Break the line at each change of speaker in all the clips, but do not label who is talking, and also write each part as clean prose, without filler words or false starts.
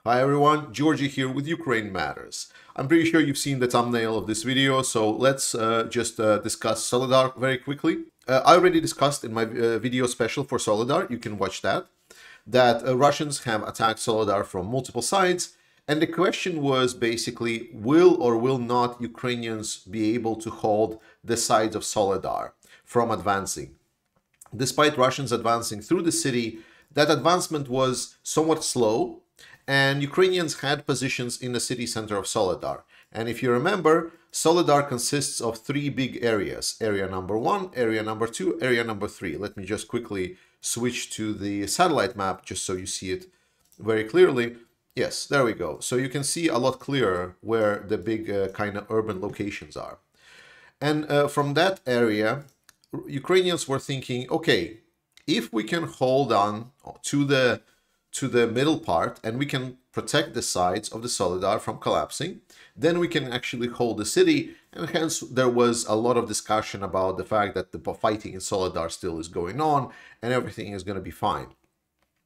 Hi everyone, Georgie here with Ukraine Matters. I'm pretty sure you've seen the thumbnail of this video, so let's just discuss Solidar very quickly. I already discussed in my video special for Solidar, you can watch that Russians have attacked Solidar from multiple sides, and the question was basically, will or will not Ukrainians be able to hold the sides of Solidar from advancing? Despite Russians advancing through the city, that advancement was somewhat slow, and Ukrainians had positions in the city center of Soledar. And if you remember, Soledar consists of three big areas. Area number 1, area number 2, area number 3. Let me just quickly switch to the satellite map just so you see it very clearly. Yes, there we go. So you can see a lot clearer where the big kind of urban locations are. And from that area, Ukrainians were thinking, okay, if we can hold on to the middle part and we can protect the sides of the Solidar from collapsing, then we can actually hold the city. And hence there was a lot of discussion about the fact that the fighting in Solidar still is going on and everything is going to be fine.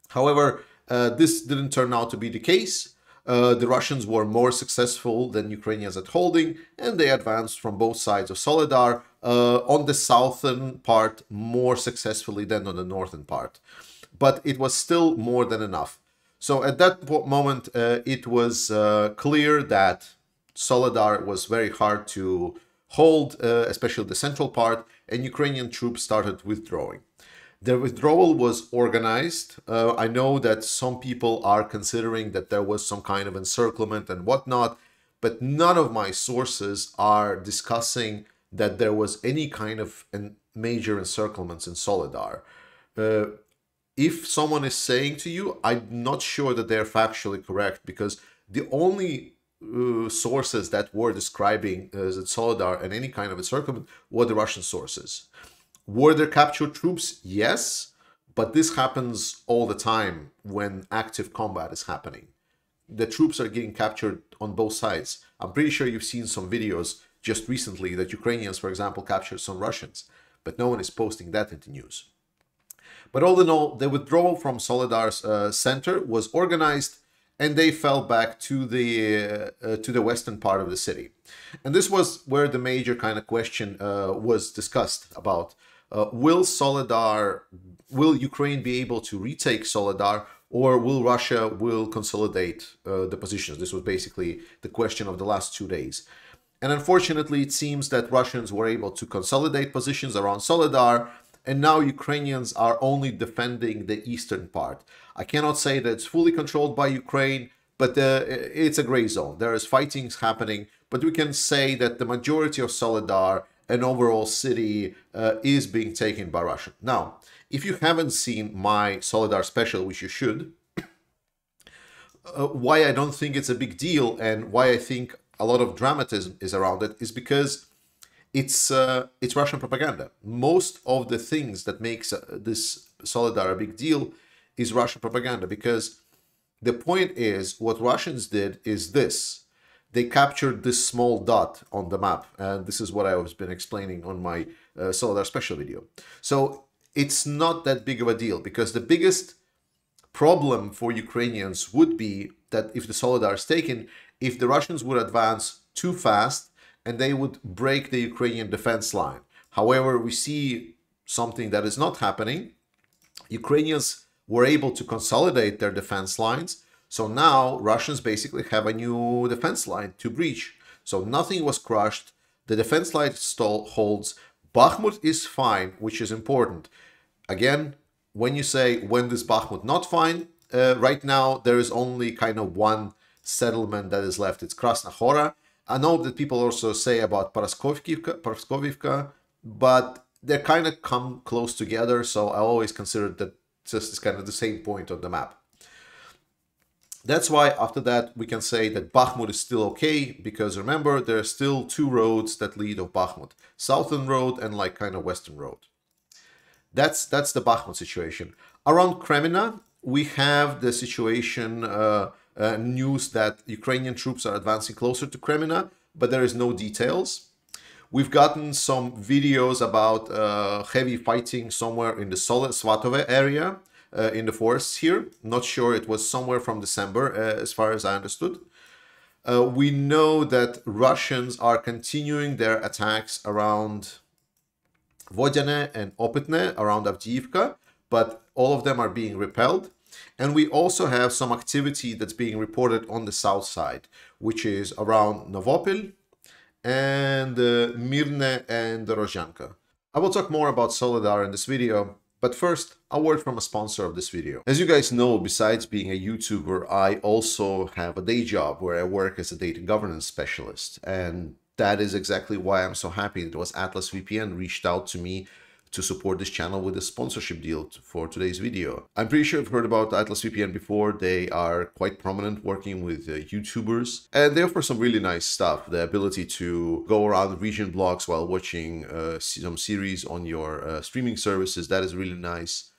However, this didn't turn out to be the case. The Russians were more successful than Ukrainians at holding, and they advanced from both sides of Solidar, on the southern part more successfully than on the northern part. But it was still more than enough. So at that moment, it was clear that Solidar was very hard to hold, especially the central part, and Ukrainian troops started withdrawing. The withdrawal was organized. I know that some people are considering that there was some kind of encirclement and whatnot, but none of my sources are discussing that there was any kind of major encirclements in Solidar. If someone is saying to you, I'm not sure that they're factually correct, because the only sources that were describing Solidar and any kind of encirclement were the Russian sources. Were there captured troops? Yes, but this happens all the time when active combat is happening. The troops are getting captured on both sides. I'm pretty sure you've seen some videos just recently that Ukrainians, for example, captured some Russians, but no one is posting that into news. But all in all, the withdrawal from Solidar's center was organized, and they fell back to the western part of the city. And this was where the major kind of question was discussed about. Will Ukraine be able to retake Solidar, or will Russia consolidate the positions? This was basically the question of the last 2 days. And unfortunately, it seems that Russians were able to consolidate positions around Solidar, and now Ukrainians are only defending the eastern part. I cannot say that it's fully controlled by Ukraine, but it's a gray zone. There is fighting happening, but we can say that the majority of Solidar and overall city is being taken by Russia. Now, if you haven't seen my Solidar special, which you should, why I don't think it's a big deal and why I think a lot of dramatism is around it is because it's Russian propaganda. Most of the things that makes this Solidar a big deal is Russian propaganda, because the point is, what Russians did is this. They captured this small dot on the map, and this is what I've been explaining on my Solidar special video. So it's not that big of a deal, because the biggest problem for Ukrainians would be that if the Solidar is taken, if the Russians would advance too fast, and they would break the Ukrainian defense line. However, we see something that is not happening. Ukrainians were able to consolidate their defense lines. So now Russians basically have a new defense line to breach. So nothing was crushed. The defense line still holds. Bakhmut is fine, which is important. Again, when you say, when is Bakhmut not fine? Right now, there is only kind of one settlement that is left. It's Krasna Hora. I know that people also say about Paraskovivka, but they kind of come close together. So I always consider that just kind of the same point on the map. That's why after that we can say that Bakhmut is still okay, because remember, there are still two roads that lead of Bakhmut, southern road and like kind of western road. That's the Bakhmut situation. Around Kremina, we have the situation, news that Ukrainian troops are advancing closer to Kremina, but there is no details. We've gotten some videos about heavy fighting somewhere in the Svatove area. in the forests here. Not sure, it was somewhere from December, as far as I understood. We know that Russians are continuing their attacks around Vodiane and Opytne, around Avdiivka, but all of them are being repelled. And we also have some activity that's being reported on the south side, which is around Novopil and Mirne and Rozhanka. I will talk more about Soledar in this video, but first, a word from a sponsor of this video. As you guys know, besides being a YouTuber, I also have a day job where I work as a data governance specialist. And that is exactly why I'm so happy that Atlas VPN reached out to me to support this channel with a sponsorship deal for today's video. I'm pretty sure you've heard about Atlas VPN before. They are quite prominent working with YouTubers, and they offer some really nice stuff. The ability to go around region blocks while watching some series on your streaming services, that is really nice.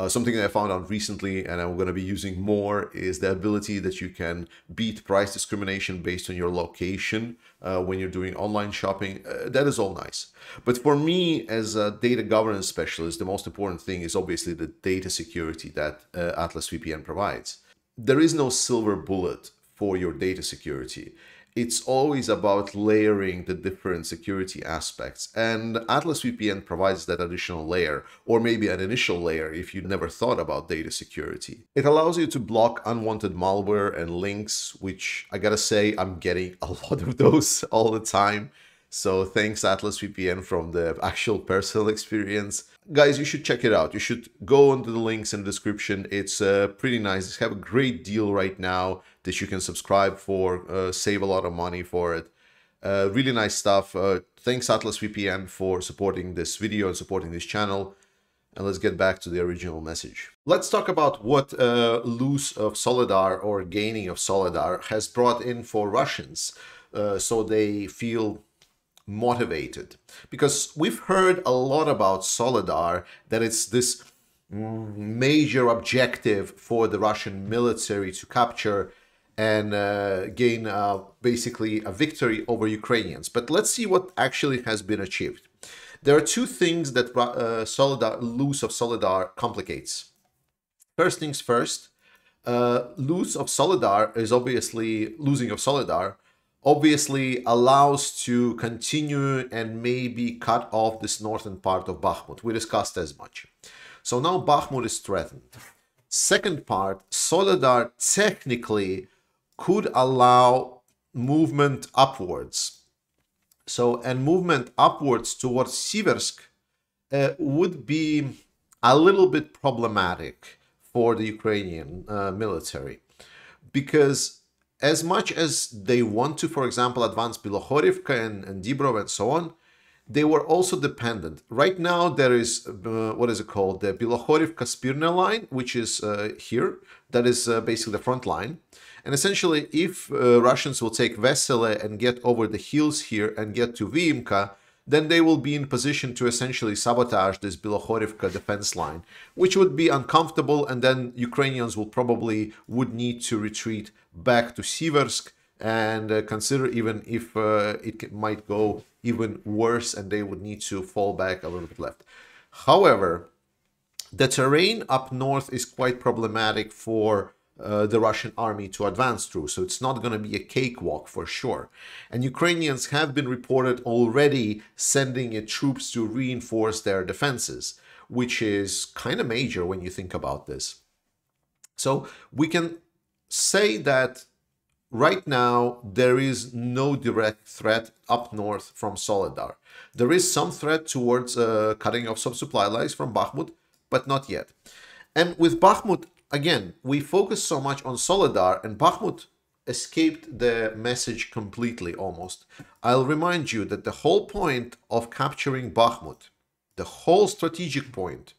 Something that I found out recently and I'm going to be using more is the ability that you can beat price discrimination based on your location when you're doing online shopping. That is all nice. But for me, as a data governance specialist, the most important thing is obviously the data security that Atlas VPN provides. There is no silver bullet for your data security. It's always about layering the different security aspects, and Atlas VPN provides that additional layer, or maybe an initial layer if you never thought about data security. It allows you to block unwanted malware and links, which I gotta say, I'm getting a lot of those all the time. So thanks Atlas VPN from the actual personal experience. Guys, you should check it out. You should go into the links in the description. It's pretty nice. They have a great deal right now that you can subscribe for, save a lot of money for it. Really nice stuff. Thanks Atlas VPN for supporting this video and supporting this channel. And let's get back to the original message. Let's talk about what loss of Soledar or gaining of Soledar has brought in for Russians, so they feel motivated. Because we've heard a lot about Soledar, that it's this major objective for the Russian military to capture and gain basically a victory over Ukrainians. But let's see what actually has been achieved. There are two things that loss of Soledar complicates. First things first, losing of Soledar obviously allows to continue and maybe cut off this northern part of Bakhmut. We discussed as much. So now Bakhmut is threatened. Second part, Soledar technically could allow movement upwards. So, and movement upwards towards Siversk would be a little bit problematic for the Ukrainian military, because as much as they want to, for example, advance Bilohorivka and Dibrov and so on, they were also dependent. Right now, there is, what is it called? The Bilohorivka-Spirne line, which is here. That is basically the front line. And essentially, if Russians will take Vesele and get over the hills here and get to Vyimka, then they will be in position to essentially sabotage this Bilohorivka defense line, which would be uncomfortable, and then Ukrainians would need to retreat back to Siversk and consider even if it might go even worse and they would need to fall back a little bit left. However, the terrain up north is quite problematic for the Russian army to advance through, so it's not going to be a cakewalk for sure. And Ukrainians have been reported already sending in troops to reinforce their defenses, which is kind of major when you think about this. So we can say that right now there is no direct threat up north from Soledar. There is some threat towards cutting off some supply lines from Bakhmut, but not yet. And with Bakhmut, again, we focus so much on Soledar, and Bakhmut escaped the message completely almost. I'll remind you that the whole point of capturing Bakhmut, the whole strategic point,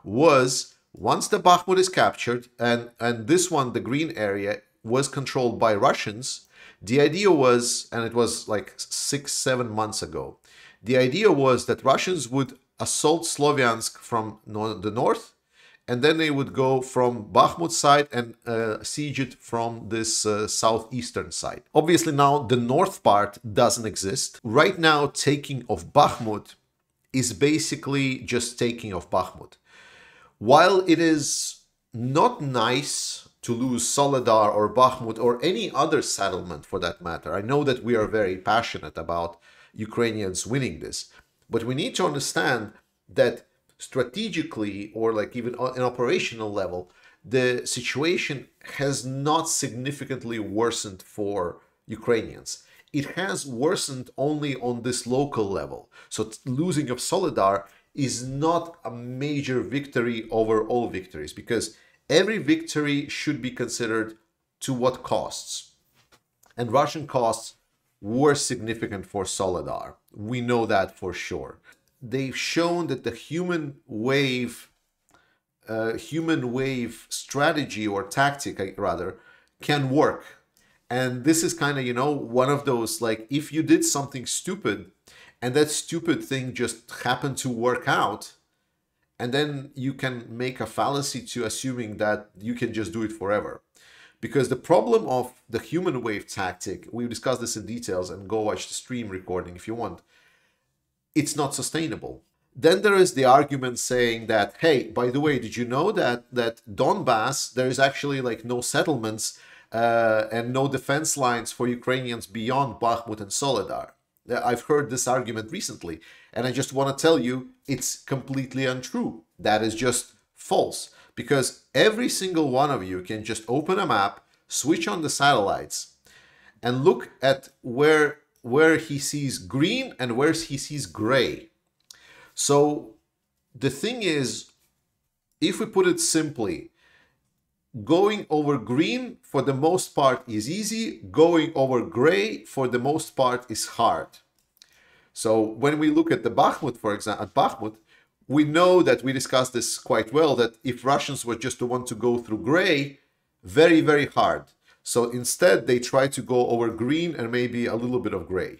was once the Bakhmut is captured, and this one, the green area, was controlled by Russians, the idea was, and it was like 6-7 months ago, the idea was that Russians would assault Sloviansk from the north, and then they would go from Bakhmut side and siege it from this southeastern side. Obviously now the north part doesn't exist. Right now taking of Bakhmut is basically just taking of Bakhmut. While it is not nice to lose Soledar or Bakhmut or any other settlement for that matter. I know that we are very passionate about Ukrainians winning this, but we need to understand that strategically or like even on an operational level, the situation has not significantly worsened for Ukrainians. It has worsened only on this local level. So losing of Soledar is not a major victory over all victories, because every victory should be considered to what costs. And Russian costs were significant for Soledar. We know that for sure. They've shown that the human wave strategy or tactic, rather, can work. And this is kind of, you know, one of those, like, if you did something stupid and that stupid thing just happened to work out, and then you can make a fallacy to assuming that you can just do it forever. Because the problem of the human wave tactic, we've discussed this in details, and go watch the stream recording if you want, it's not sustainable. Then there is the argument saying that, hey, by the way, did you know that Donbass, there is actually like no settlements and no defense lines for Ukrainians beyond Bakhmut and Soledar? I've heard this argument recently, and I just want to tell you it's completely untrue. That is just false, because every single one of you can just open a map, switch on the satellites, and look at where he sees green and where he sees gray. So the thing is, if we put it simply, going over green for the most part is easy, going over gray for the most part is hard. So when we look at the Bakhmut, for example, at Bakhmut, we know that we discussed this quite well, that if Russians were just to want to go through gray, very, very hard. So instead, they try to go over green and maybe a little bit of gray.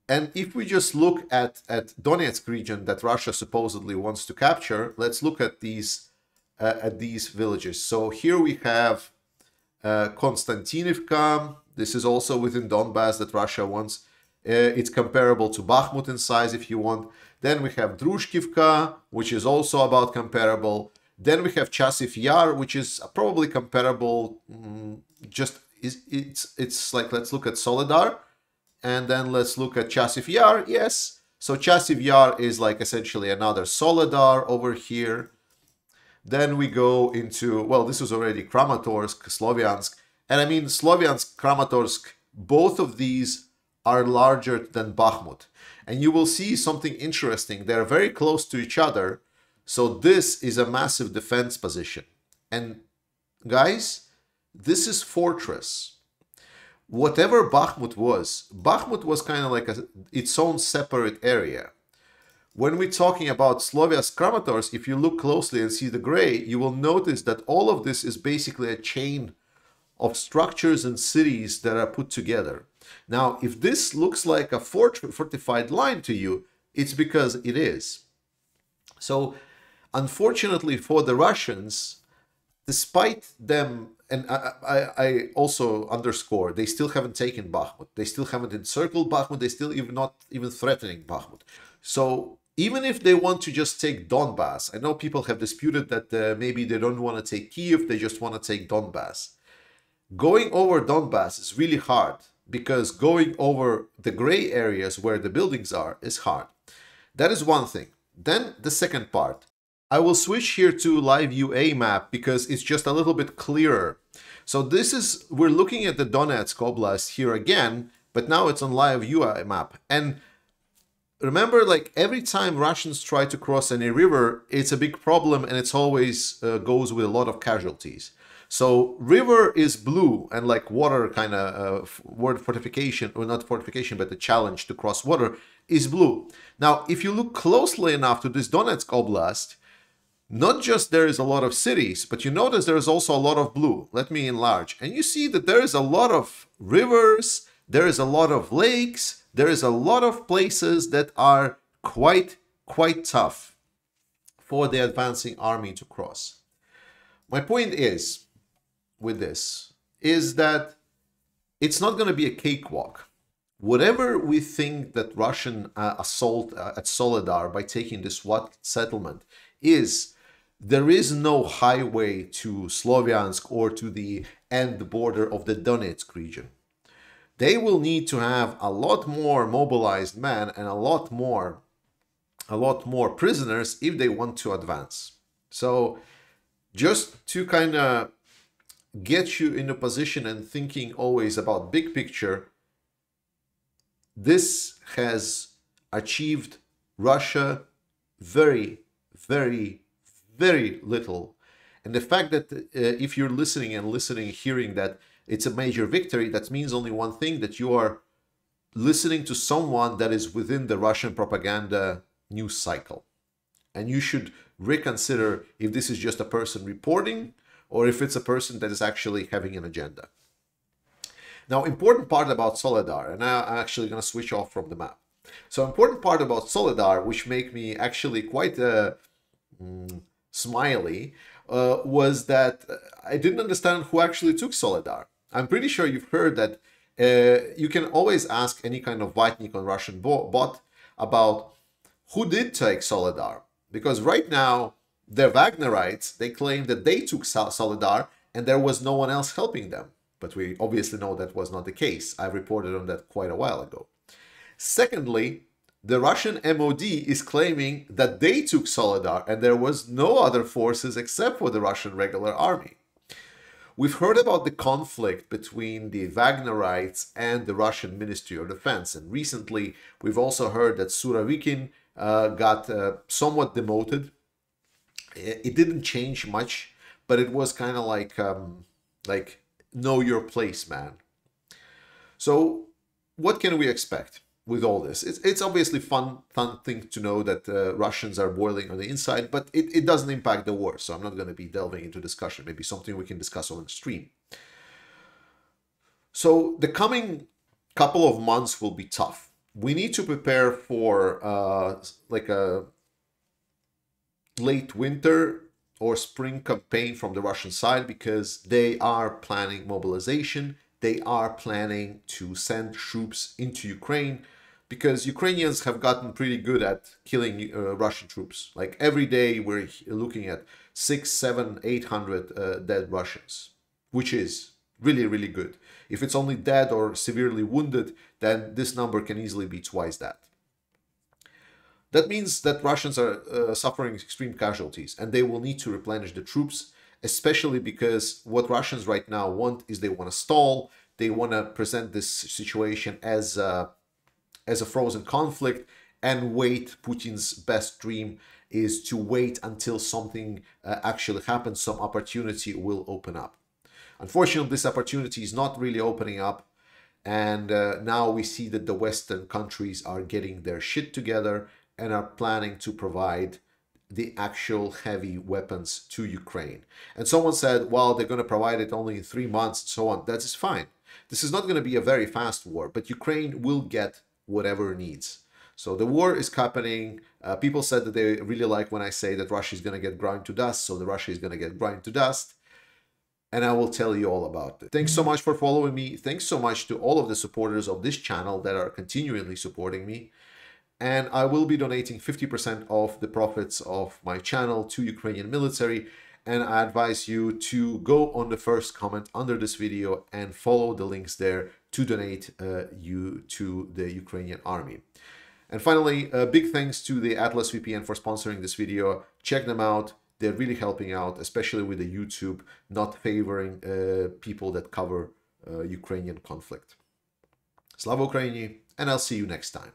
And if we just look at Donetsk region that Russia supposedly wants to capture, let's look at these villages. So here we have Konstantinivka. This is also within Donbass that Russia wants. It's comparable to Bakhmut in size if you want. Then we have Drushkivka, which is also about comparable. Then we have Chasiv Yar, which is probably comparable. It's like, let's look at Soledar. And then let's look at Chasiv Yar. Yes. So Chasiv Yar is like essentially another Soledar over here. Then we go into, well, this was already Kramatorsk, Sloviansk. And I mean, Sloviansk, Kramatorsk, both of these are larger than Bakhmut. And you will see something interesting. They're very close to each other. So this is a massive defense position. And guys, this is fortress. Whatever Bakhmut was kind of like its own separate area. When we're talking about Sloviansk, Kramatorsk, if you look closely and see the gray, you will notice that all of this is basically a chain of structures and cities that are put together. Now, if this looks like a fortified line to you, it's because it is. So, unfortunately for the Russians, despite them, and I also underscore, they still haven't taken Bakhmut. They still haven't encircled Bakhmut. They still not even threatening Bakhmut. So even if they want to just take Donbass, I know people have disputed that maybe they don't want to take Kiev, they just want to take Donbass. Going over Donbass is really hard, because going over the gray areas where the buildings are is hard. That is one thing. Then the second part. I will switch here to live UA map because it's just a little bit clearer. So this is, we're looking at the Donetsk Oblast here again, but now it's on live UA map. And remember, like every time Russians try to cross any river, it's a big problem, and it's always goes with a lot of casualties. So river is blue, and like water kind of word fortification, or not fortification, but the challenge to cross water is blue. Now, if you look closely enough to this Donetsk Oblast, not just there is a lot of cities, but you notice there is also a lot of blue. Let me enlarge. And you see that there is a lot of rivers, there is a lot of lakes, there is a lot of places that are quite tough for the advancing army to cross. My point is, with this, is that it's not going to be a cakewalk. Whatever we think that Russian assault at Soledar by taking this Wat settlement is, there is no highway to Sloviansk or to the end border of the Donetsk region. They will need to have a lot more mobilized men and a lot more prisoners if they want to advance. So just to kind of get you in a position and thinking always about big picture, this has achieved Russia very, very, very little. And the fact that if you're listening, hearing that it's a major victory, that means only one thing, that you are listening to someone that is within the Russian propaganda news cycle. And you should reconsider if this is just a person reporting or if it's a person that is actually having an agenda. Now, important part about Soledar, and I'm actually going to switch off from the map. So important part about Soledar, which make me actually quite smiley, was that I didn't understand who actually took Soledar. I'm pretty sure you've heard that you can always ask any kind of Vatnik on Russian bot about who did take Soledar. Because right now, the Wagnerites, they claim that they took Soledar and there was no one else helping them. But we obviously know that was not the case. I reported on that quite a while ago. Secondly, the Russian MOD is claiming that they took Soledar and there was no other forces except for the Russian regular army. We've heard about the conflict between the Wagnerites and the Russian Ministry of Defense. And recently, we've also heard that Surovikin got somewhat demoted. It didn't change much, but it was kind of like know your place, man. So what can we expect with all this? It's obviously fun thing to know that Russians are boiling on the inside, but it doesn't impact the war. So I'm not going to be delving into discussion. Maybe something we can discuss on the stream. So the coming couple of months will be tough. We need to prepare for like a late winter or spring campaign from the Russian side, because they are planning mobilization. They are planning to send troops into Ukraine, because Ukrainians have gotten pretty good at killing Russian troops. Like every day we're looking at 600, 700, 800 dead Russians, which is really, really good. If it's only dead or severely wounded, then this number can easily be twice that. That means that Russians are suffering extreme casualties, and they will need to replenish the troops, especially because what Russians right now want is they want to stall. They want to present this situation as a frozen conflict and wait. Putin's best dream is to wait until something actually happens, some opportunity will open up. Unfortunately, this opportunity is not really opening up, and now we see that the Western countries are getting their shit together and are planning to provide the actual heavy weapons to Ukraine. And someone said, well, they're going to provide it only in 3 months and so on. That is fine. This is not going to be a very fast war, but Ukraine will get whatever it needs. So the war is happening. People said that they really like when I say that Russia is going to get ground to dust. So the Russia is going to get ground to dust. And I will tell you all about it. Thanks so much for following me. Thanks so much to all of the supporters of this channel that are continually supporting me. And I will be donating 50% of the profits of my channel to Ukrainian military. And I advise you to go on the first comment under this video and follow the links there to donate you to the Ukrainian army. And finally, big thanks to the Atlas VPN for sponsoring this video. Check them out. They're really helping out, especially with the YouTube not favoring people that cover Ukrainian conflict. Slava Ukraini, and I'll see you next time.